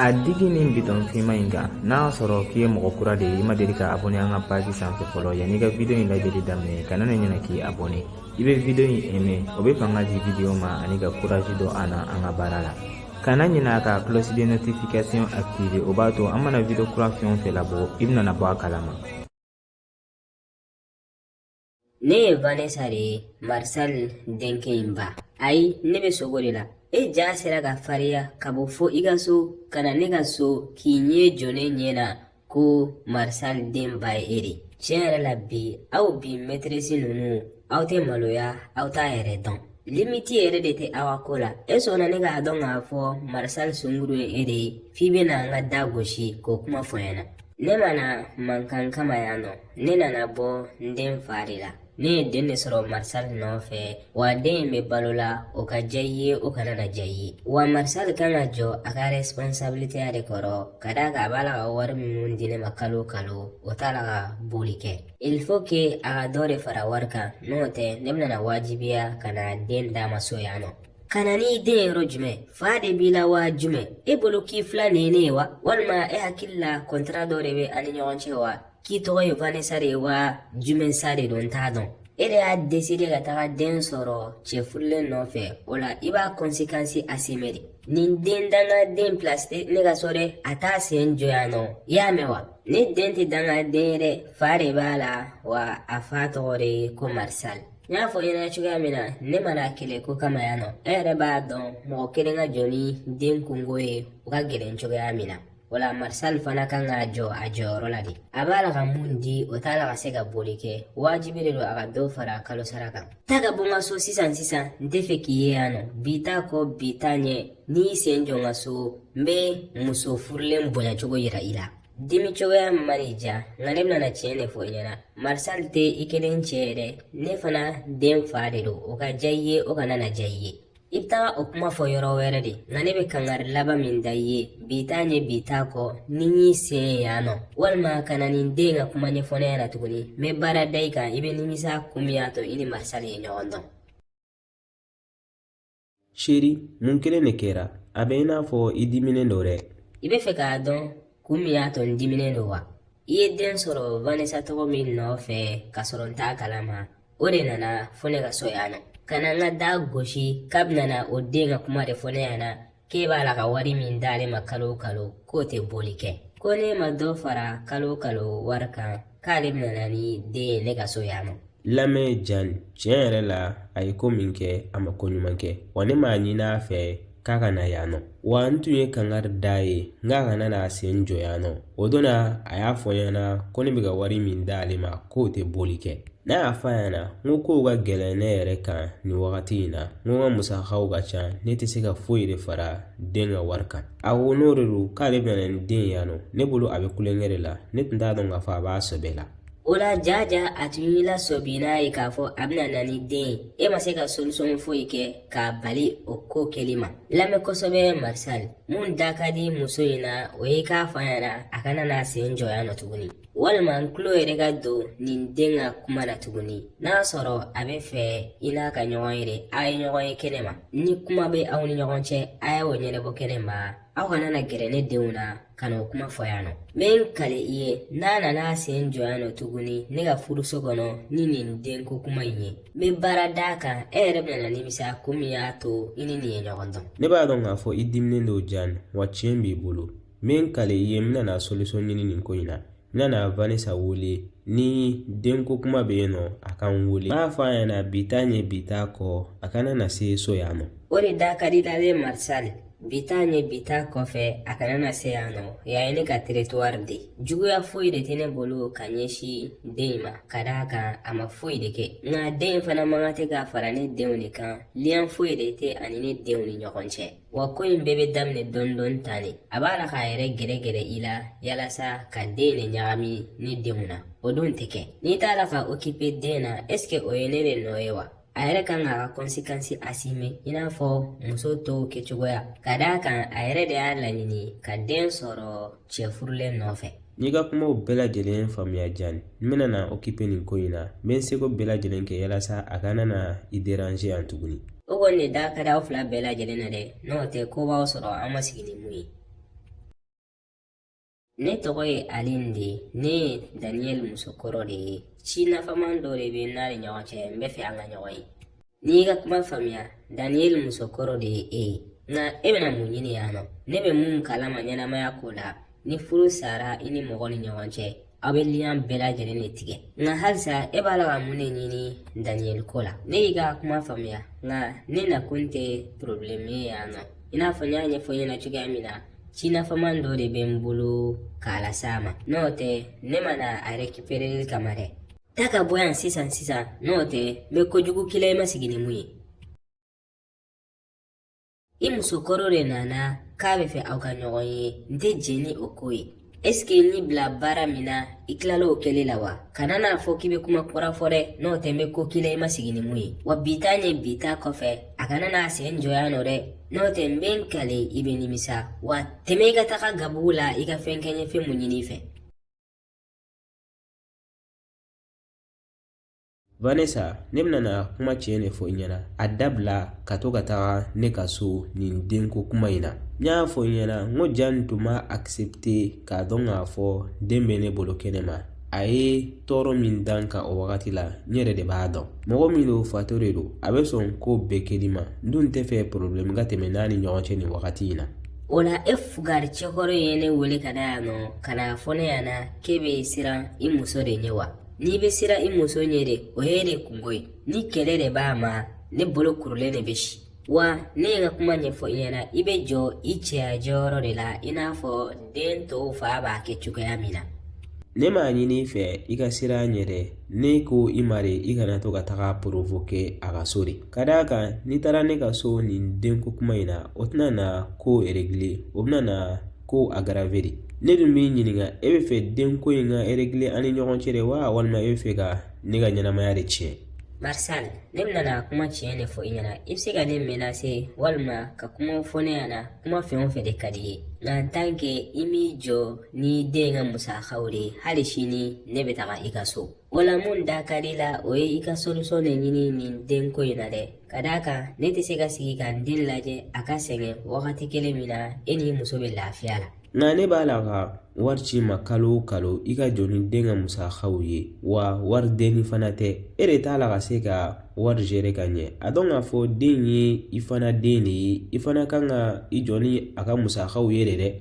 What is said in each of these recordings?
A digi nin biton fima in kan n'a sɔrɔ k'i ye mɔgɔ kura de ye i ma deli ka abonné an ka page sanfɛ fɔlɔ yanni ka video in lajɛli daminɛ kana na ɲinɛ k'i abonné i bɛ video in aimer o bɛ fanga di video ma ani ka courage don an na an ka baara la kana ɲinɛ ka cloche de notification activer o b'a to an mana video kura fɛn o fɛn labɔ i bɛna bɔ a kalama. Ne ye Vanessa de ye Marcel denkɛ in ba. Ayi ne bɛ sogo de la. E ja sera ka fariya ka bɔ fo i ka so ka na ne ka so k'i ɲɛ jɔ ne ɲɛ na ko Marcel den ba ye e de. Tiɲɛ yɛrɛ la bi aw bi maîtresse ninnu aw tɛ maloya aw t'a yɛrɛ dɔn. Limite yɛrɛ de tɛ aw ko la. E sɔnna ne k'a dɔn k'a fɔ Marcel sunkuru ye e de ye f'i bɛna an ka da gosi k'o kuma fɔ n ɲɛna. Ne mana mankan kama yan nɔ ne nana bɔ n den fa de la. Ne ye den de sɔrɔ Marcel nɔfɛ wa den in bɛ balo la o ka diya i ye o kana na diya i ye. Wa Marcel kan ka jɔ a ka responsabilité de kɔrɔ ka d'a kan a b'a la ka wari minnu di ne ma kalo kalo o t'a la ka boli kɛ. Il faut que a ka dɔ de fara wari kan n'o tɛ ne bɛna wajibiya ka na den d'a ma so yan nɔ. Kana ni den yɔrɔ jumɛn fa de b'i la wa jumɛn e bolo k'i fila nin ye ne ye wa walima e hakili la contrat dɔ de bɛ ani ɲɔgɔn cɛ wa k'i tɔgɔ ye Vanessa de ye wa jumɛn sa de don t'a dɔn. E de y'a décidé ka taga den sɔrɔ cɛ furulen nɔfɛ o la i b'a conséquence assumer de. Nin den danga den place ne ka so dɛ a t'a sen jɔ yan nɔ i y'a mɛn wa ne den tɛ danga den ye dɛ fa de b'a la wa a fa tɔgɔ de ye ko Marcel. N y'a fɔ ɲɛna cogoya min na ne mana kɛlɛ ko kama yan nɔ e yɛrɛ b'a dɔn mɔgɔ kelen ka jɔ ni den kungo ye o ka gɛlɛn cogoya min na. Wala Marcel fana kan ka jɔ a jɔyɔrɔ la de. A b'a la ka mun di o t'a la ka se ka boli kɛ wajibi de don a ka dɔ fara kalo sara kan. Ta ka bɔ n ka so sisan n tɛ fɛ k'i ye yan nɔ bi t'a kɔ bi t'a ɲɛ n'i sen jɔ n ka so n bɛ muso furulen bonya cogo yira i la. Dimi cogoya mari ja nka ne bɛna tiɲɛ de fɔ i ɲɛna Marcel tɛ i kelen cɛ yɛrɛ ne fana den fa de don o ka diya i ye o kana na diya i ye. I bɛ taga o kuma fɔ yɔrɔ wɛrɛ de nka ne bɛ kangari laban min da i ye bi t'a ɲɛ bi t'a kɔ ni y'i sen yan nɔ walima ka na nin den ka kuma ɲɛfɔ ne ɲɛna tuguni n bɛ baara da i kan i bɛ nimisa kun min y'a to i ni Marcel ye ɲɔgɔn dɔn. Chéri mun kelen de kɛra a bɛ i n'a fɔ i diminen don dɛ. I bɛ fɛ k'a dɔn kun min y'a to n diminen don wa i ye den sɔrɔ Vanessa tɔgɔ min nɔfɛ ka sɔrɔ n t'a kalama o de nana fo ne ka so yan nɔ. Kana n ka da gosi k'a bɛ nana o den ka kuma de fɔ ne ɲɛna k'e b'a la ka wari min d'ale ma kalo kalo k'o tɛ boli kɛ ko ne ma dɔ fara kalo kalo wari kan k'ale bɛ na ni den ye ne ka so yan nɔ. Lamɛn Jani tiɲɛ yɛrɛ la a ye ko min kɛ a ma ko ɲuman kɛ wa ne m'a ɲini a fɛ k'a ka na yan nɔ wa n tun ye kangari da ye n k'a kana n'a sen jɔ yan nɔ o don na a y'a fɔ n ɲɛna ko ne bɛ ka wari min d'ale ma k'o tɛ boli kɛ. Ne y'a fɔ a ɲɛna n ko kow ka gɛlɛn ne yɛrɛ kan nin wagati in na n ko n ka musakaw ka ca ne tɛ se ka foyi de fara den ka wari kan. A ko n'o de don k'ale bɛna nin den yan nɔ ne bolo a bɛ kulonkɛ de la ne tun t'a dɔn k'a fɔ a b'a sɛbɛ la. O la jaja a tun y'i la sɔbi n'a ye k'a fɔ a bɛna na ni den ye e ma se ka solution foyi kɛ k'a bali o ko kɛli ma. Lamɛn kosɛbɛ Marcel mun da ka di muso in na o ye k'a fɔ a ɲɛna a kana n'a sen jɔ yan nɔ tuguni walima n tulo yɛrɛ ka don nin den ka kuma na tuguni n'a sɔrɔ a bɛ fɛ i n'a ka ɲɔgɔn yɛrɛ a ye ɲɔgɔn ye kɛnɛ ma ni kuma bɛ aw ni ɲɔgɔn cɛ a y'o ɲɛnabɔ kɛnɛ ma aw kana na gɛrɛ ne denw na ka n'o kuma fɔ yan nɔ. N bɛ n kale i ye n'a nana sen jɔ yan nɔ tuguni ne ka furuso kɔnɔ ni nin denko kuma in ye n bɛ baara d'a kan e yɛrɛ bɛna nimisa kun min y'a to i ni nin ye ɲɔgɔn dɔn. Ne b'a dɔn k'a fɔ i diminen don Jani wa tiɲɛ b'i bolo n bɛ n kale i ye n bɛna solution ɲini nin ko in na. N bɛna Vanessa wele ni denko kuma bɛ yen nɔ a kan wele. N b'a fɔ a ɲɛna bi t'a ɲɛ bi t'a kɔ a kana na se so yan nɔ. O de da ka di dalen Marcel bi t'a ɲɛ bi t'a kɔfɛ a kana na se yan nɔ y'a ye ne ka territoire de juguya foyi de tɛ ne bolo ka ɲɛsin den ma ka d'a kan a ma foyi de kɛ nka den fana man kan tɛ ka fara ne denw de kan lien foyi de tɛ ani ne denw ni ɲɔgɔn cɛ wa ko in bɛɛ bɛ daminɛ dɔɔni dɔɔni tan de a b'a la k'a yɛrɛ gɛrɛgɛrɛ i la yalasa ka den de ɲagami ne denw na o don tɛ kɛ n'i t'a la ka occuper den na est ce que o ye ne de nɔ ye wa a yɛrɛ kan k'a ka conséquence assumer i n'a fɔ muso tɔw kɛcogoya ka d'a kan a yɛrɛ de y'a laɲini ka den sɔrɔ cɛ furulen nɔfɛ. N'i ka kumaw bɛɛ lajɛlen faamuya Jani n bɛna na occuper nin ko in na n bɛ n seko bɛɛ lajɛlen kɛ yalasa a kana na i déranger yan tuguni. O kɔni de da ka di aw fila bɛɛ lajɛlen na dɛ n'o tɛ ko b'aw sɔrɔ an ma sigi ni mun ye. Ne tɔgɔ ye Alin de, ne ye Daniel musokɔrɔ de ye. Ci nafaman dɔ de bɛ n'a ni ɲɔgɔn cɛ, n bɛ fɛ an ka ɲɔgɔn ye. N'i ka kuma faamuya, Daniel musokɔrɔ de ye e ye. Nka e bɛna mun ɲini yan nɔ? Ne bɛ mun kalama ɲɛnamaya ko la, ni furu sara i ni mɔgɔ ni ɲɔgɔn cɛ, aw bɛ liyan bɛɛ lajɛlen de tigɛ. Nka halisa e b'a la ka mun de ɲini Daniel ko la? Ne y'i ka kuma faamuya, nka ne nakun tɛ problème ye yan nɔ. I n'a fɔ n y'a ɲɛfɔ ɲɛna cogoya min na, ci nafaman dɔ de bɛ n bolo k'a las'a ma. N'o tɛ ne ma na a récupérer kama dɛ. Taa ka bɔ yan sisan, n'o tɛ n bɛ kojugu k'i la i ma sigi ni mun ye. I musokɔrɔ de nana k'a bɛ fɛ aw ka ɲɔgɔn ye, n tɛ jɛn ni o ko ye. Est-ce que ni bila baara min na i tilala o kɛli la wa? Kana n'a fɔ k'i bɛ kuma kura fɔ dɛ, n'o tɛ n bɛ ko k'i la i ma sigi ni mun ye. Wa bi ta ɲɛ bi ta kɔfɛ, a kana n'a sen jɔya nɔ dɛ. N'o tɛ n bɛ n kale i bɛ nimisa, wa tɛmɛ i ka taga gabugu la i ka fɛn kɛɲɛ fɛn mun ɲini i fɛ. Vanessa, ne bɛna na kuma tiɲɛ de fɔ i ɲɛna. A dabila ka to ka taga ne ka so nin denko kuma in na. N y'a fɔ i ɲɛna n ko Jan tun ma accepter k'a dɔn k'a fɔ den bɛ ne bolo kɛnɛma. A ye tɔɔrɔ min dan kan o wagati la, n yɛrɛ de b'a dɔn. Mɔgɔ min don fato de don, a bɛ sɔn ko bɛɛ kɛli ma. N dun tɛ fɛ problème ka tɛmɛ n'a ni ɲɔgɔn cɛ nin wagati in na. O la e fugari cɛkɔrɔ ye ne wele ka da yan nɔ, ka na fɔ ne ɲɛna k'e bɛ siran i muso de ɲɛ wa? N'i bɛ siran i muso ɲɛ de, o ye de kungo ye. Ni kɛlɛ de b'a ma, ne bolo kurulen de bɛ si. Wa ne ye n ka kuma ɲɛfɔ i ɲɛna, i bɛ jɔ i cɛya jɔyɔrɔ de la, i n'a fɔ den tɔw fa b'a kɛ cogoya min na. Ne m'a ɲini i fɛ i ka siran ɲɛ dɛ. Ne ko i ma de i kana to ka taga provoquer a ka so de. Ka d'a kan n'i taara ne ka so nin denko kuma in na, o tɛna na ko régler, o bɛna na ko aggraver de. Ne dun b'i ɲininka e bɛ fɛ denko in ka régler an ni ɲɔgɔn cɛ de wa, walima e bɛ fɛ ka ne ka ɲɛnamaya de tiɲɛ? Marsal, ne bɛna na kuma tiɲɛ de fɔ i ɲɛna. I bɛ se ka ne menacer walima ka kuma fɔ ne ɲɛna, kuma fɛn o fɛn de ka di ye. Nka en tant que i m'i jɔ ni den ka musakaw de ye, hali sini ne bɛ taga i ka so. O la mun da ka di la, o ye i ka solution de ɲini nin denko in na dɛ. Ka d'a kan ne tɛ se ka sigi ka n den lajɛ a ka sɛgɛn wagati kelen min na e ni muso bɛ lafiya la. Nka ne b'a la ka wari ci ma kalo o kalo i ka jɔ ni den ka musakaw ye, wa wari denni fana tɛ. E de t'a la ka se ka wari gérer ka ɲɛ. A dɔn k'a fɔ den ye i fana den de ye, i fana kan ka i jɔ ni a ka musakaw ye de dɛ.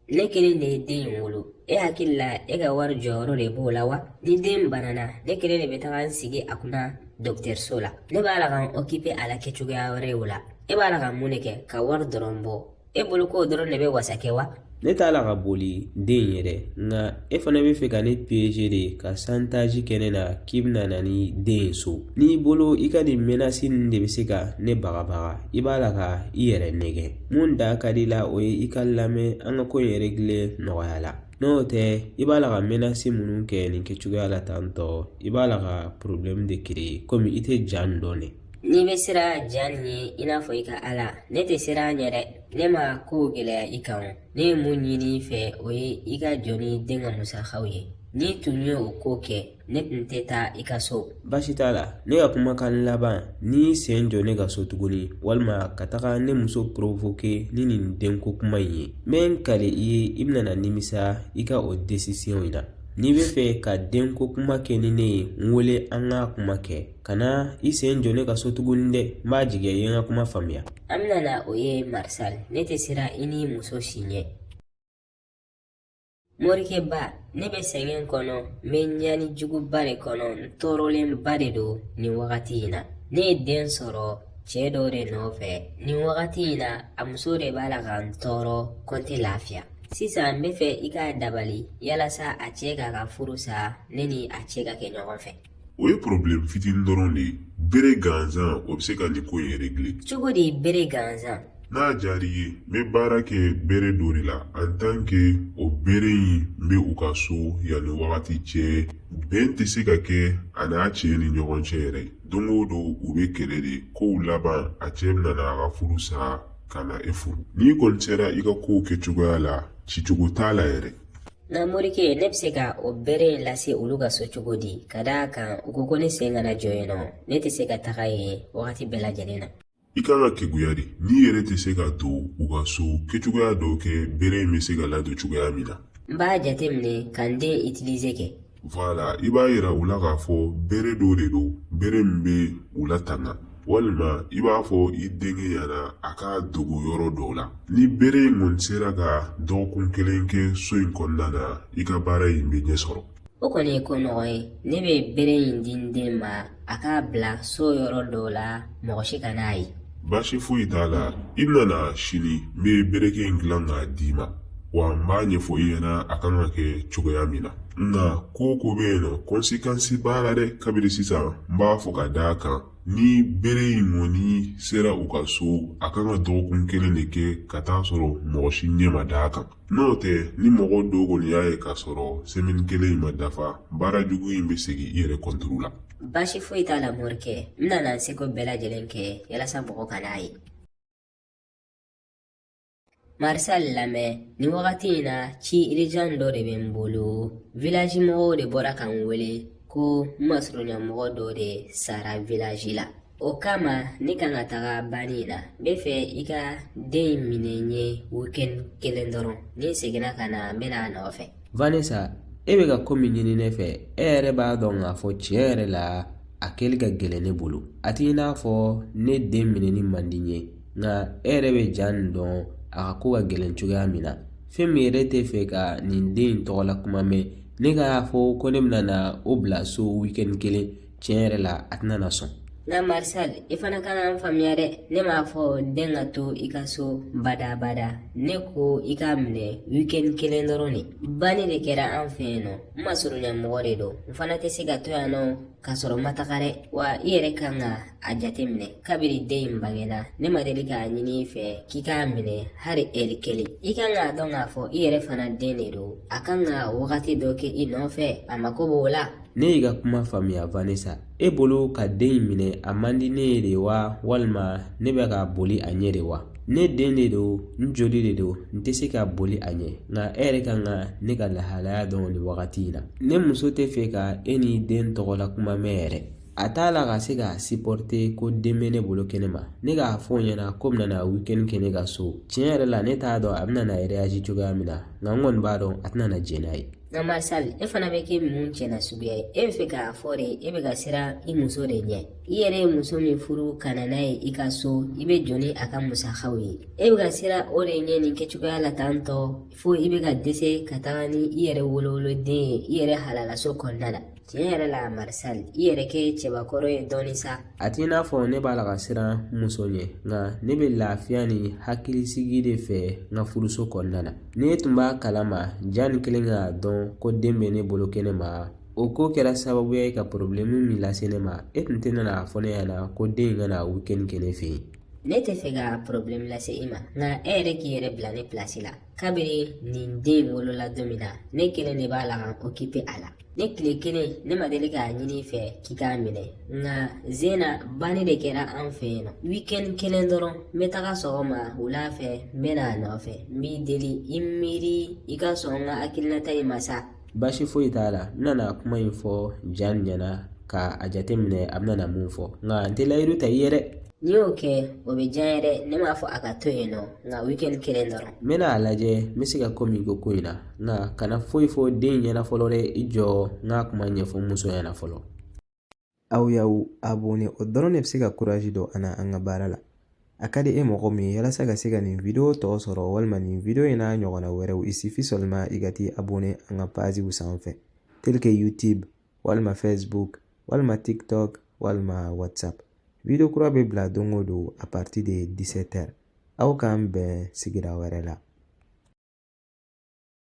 Ne kelen de ye den in wolo. E hakili la e ka wari jɔyɔrɔ de b'o la wa? Ni den banana, ne kelen de bɛ taga n sigi a kunna dɔgɔtɔrɔso la. Ne b'a la ka n occuper a la kɛcogoya wɛrɛ o la. E b'a la ka mun de kɛ? Ka wari dɔrɔn bɔ. E bolo k'o dɔrɔn de bɛ wasa kɛ wa? Ne t'a la ka boli den ye dɛ, nka e fana bɛ fɛ ka ne piéger de ka chantage kɛ ne na k'i bɛna na ni den ye so. N'i bolo i ka nin menace ninnu de bɛ se ka ne bagabaga, i b'a la ka i yɛrɛ nɛgɛ. Mun da ka di la o ye i ka lamɛn an ka ko in régler nɔgɔya la. N'o tɛ i b'a la ka menace minnu kɛ nin kɛcogoya la tantɔ, i b'a la ka problème de créer komi i tɛ Jan dɔn dɛ. N'i bɛ siran Jan ye i n'a fɔ i ka Ala, ne tɛ siran ɲɛ dɛ. Ne ma ko gɛlɛya i kan. Ne ye mun ɲini i fɛ o ye i ka jɔ ni den ka musakaw ye. N'i tun ye o ko kɛ, ne tun tɛ taa i ka so. Baasi t'a la, ne ka kumakan laban n'i sen jɔ ne ka so tuguni walima ka taga ne muso provoquer ni nin denko kuma in ye, n bɛ n kale i ye i bɛna na nimisa i ka o décision in na. N'i bɛ fɛ ka denko kuma kɛ ni ne ye, n wele an ka kuma kɛ. Kana i sen jɔ ne ka so tuguni dɛ, n b'a jigiya i ye n ka kuma faamuya. An bɛna na o ye Marsal, ne tɛ siran i ni muso si ɲɛ. Morikɛ ba, ne bɛ sɛgɛn kɔnɔ, n bɛ ɲani juguba de kɔnɔ, n tɔɔrɔlenba de don nin wagati in na. Ne ye den sɔrɔ cɛ dɔ de nɔfɛ. Nin wagati in na, a muso de b'a la ka n tɔɔrɔ ko n tɛ lafiya. Sisan n bɛ fɛ i k'a dabali yalasa a cɛ k'a ka furu sa ne ni a cɛ ka kɛ ɲɔgɔn fɛ. O ye problème fitinin dɔrɔn de ye. Bere gansan o bɛ se ka nin ko in régler. Cogo di bere gansan? N'a diyara i ye n bɛ baara kɛ bere dɔ de la en tant que o bere in bɛ u ka so yanni wagati cɛ. Bɛn tɛ se ka kɛ a n'a cɛ ni ɲɔgɔn cɛ yɛrɛ. Don o don u bɛ kɛlɛ de, kow laban a cɛ bɛna na a ka furu sa ka na e furu. N'i kɔni sera i ka kow kɛcogoya la, cicogo t'a la yɛrɛ. Nka morikɛ ne bɛ se ka o bere in lase olu ka so cogo di? Ka d'a kan u ko ne sen kana jɔ yen nɔ, ne tɛ se ka taga yen wagati bɛɛ lajɛlen na. I kan ka keguya de, n'i yɛrɛ tɛ se ka to u ka so kɛcogoya dɔw kɛ bere in bɛ se ka ladon cogoya min na. n b'a jateminɛ ka n den utiliser kɛ. Voilà, i b'a yira u la k'a fɔ bere dɔ de don bere min bɛ u la tanga walima i b'a fɔ i denkɛ ɲɛna a ka dogo yɔrɔ dɔw la ni bere in kɔni sera ka dɔgɔkun kelen kɛ so in kɔnɔna na i ka baara in bɛ ɲɛ sɔrɔ. O kɔni ye ko nɔgɔ ye ne bɛ bere in di n den ma a k'a bila so yɔrɔ dɔw la mɔgɔ si ka n'a ye. Baasi foyi t'a la i bɛna sini n bɛ bereke in dilan k'a d'i ma wa n b'a ɲɛfɔ i ɲɛna a kan ka kɛ cogoya min na nka ko bɛ yen nɔ konsikansi b'a la dɛ kabiri sisan n b'a fɔ ka d'a kan ni bere in kɔni sera u ka so a kan ka dɔgɔkun kelen de kɛ ka taa sɔrɔ mɔgɔ si ɲɛ ma d'a kan n'o tɛ ni mɔgɔ dɔw kɔni y'a ye k'a sɔrɔ semaine kelen in ma dafa baara jugu in bɛ segin i yɛrɛ kɔnturu la. Baasi foyi t'a la Morikɛ, n nana n seko bɛɛ lajɛlen kɛ walasa mɔgɔ ka n'a ye. Marisal lamɛn nin wagati in na ci urgent dɔ de bɛ n bolo village mɔgɔw de bɔra ka n wele ko n masurunya mɔgɔ dɔ de sara village la. O kama ne kan ka taga banni na n bɛ fɛ i ka den in minɛ n ye weekend kelen dɔrɔn ni n seginna ka na n bɛna a nɔfɛ. Vanessa, e bɛ ka ko min ɲini ne fɛ e yɛrɛ b'a dɔn k'a fɔ tiɲɛ yɛrɛ la a kɛli ka gɛlɛn ne bolo a t'i n'a fɔ ne den minɛni man di n ye nka e yɛrɛ bɛ ja nin dɔn a ka ko ka gɛlɛn cogoya min na fɛn min yɛrɛ tɛ fɛ ka nin den in tɔgɔ la kuma mɛn ne k'a fɔ ko ne bɛna na o bila so weekend kelen tiɲɛ yɛrɛ la a tɛna na sɔn. Nka Marisal i fana ka kan faamuya dɛ ne m'a fɔ den ka to i ka so badabada ne ko i ka minɛ weekend kelen dɔrɔn de banni de kɛra an fɛ yen nɔ n ma surunya mɔgɔ de don n fana tɛ se ka to yan nɔ ka sɔrɔ n ma taga dɛ wa i yɛrɛ kan ka a jateminɛ kabiri den in bangena ne ma deli k'a ɲini i fɛ k'i k'a minɛ hali ɛri kelen i kan k'a dɔn k'a fɔ i yɛrɛ fana den de don a kan ka wagati dɔ kɛ i nɔfɛ a mako b'o la. Ne y'i ka kuma faamuya Vanessa e bolo ka den in minɛ a man di ne ye de wa walima ne bɛ ka boli a ɲɛ de wa ne den de don n joli de don n tɛ se ka boli a ɲɛ nka e yɛrɛ kan ka ne ka lahalaya dɔn nin wagati in na ne muso tɛ fɛ ka e ni den tɔgɔ la kuma mɛn yɛrɛ a t'a la ka se ka supporter ko den bɛ ne bolo kɛnɛ ma ne k'a fɔ o ɲɛna ko bɛna na weekend kɛ ne ka so tiɲɛ yɛrɛ la ne t'a dɔn a bɛna na réagir cogoya min na nka n kɔni b'a dɔn a tɛna na jɛn n'a ye. Nka Marisal e fana bɛ kɛ mun cɛna suguya ye e bɛ fɛ k'a fɔ de e bɛ ka siran i muso de ɲɛ i yɛrɛ ye muso min furu ka na n'a ye i ka so i bɛ jɔ ni a ka musakaw ye e bɛ ka siran o de ɲɛ nin kɛcogoya la tan tɔ fo i bɛ ka dɛsɛ ka taga ni i yɛrɛ wolowoloden ye i yɛrɛ halalaso kɔnɔna la tiɲɛ yɛrɛ la Marisal i yɛrɛ kɛ cɛbakɔrɔ ye dɔɔni sa. A t'i n'a fɔ ne b'a la ka siran muso ɲɛ nka ne bɛ lafiya ni hakilisigi de fɛ n ka furuso kɔnɔna na ne tun b'a kalama ja ni kelen k'a dɔn ko den bɛ ne bolo kɛnɛ ma o ko kɛra sababuya ye ka problème min lase ne ma e tun tɛ nana fɔ ne ɲɛna ko den in ka na weekend kɛ ne fɛ yen. Ne tɛ fɛ ka problème lase i ma nka e yɛrɛ k'i yɛrɛ bila ne place la kabiri nin den wolola don min na ne kelen de b'a la ka occuper a la ne tile kelen ne ma deli k'a ɲini i fɛ k'i k'a minɛ nka Zena banni de kɛra an fɛ yen nɔ weekend kelen dɔrɔn n bɛ taga sɔgɔma wula fɛ n bɛ n'a nɔfɛ n b'i deli i miiri i ka sɔn n ka hakilinata in ma sa. Baasi foyi t'a la n nana kuma in fɔ Jan ɲɛna ka a jateminɛ a bɛna na mun fɔ nka n tɛ layidu ta i ye dɛ. N'i y'o kɛ o bɛ diya n ye dɛ ne m'a fɔ a ka to yen nɔ nka weekend kelen dɔrɔn. N bɛna a lajɛ n bɛ se ka ko min kɛ ko in na nka kana foyi fɔ den ɲɛna fɔlɔ dɛ i jɔ n k'a kuma ɲɛfɔ muso ɲɛna fɔlɔ. Aw y'aw abonné o dɔrɔn de bɛ se ka courage don an na an ka baara la a ka di e mɔgɔ min ye walasa ka se ka nin video tɔ sɔrɔ walima nin video in n'a ɲɔgɔnna wɛrɛw il suffit seulement i ka t'i abonné an ka page sanfɛ tel que YouTube walima Facebook walima TikTok walima WhatsApp. Video kura bɛ bila don o don à partir de 17h aw k'an bɛn sigira wɛrɛ la.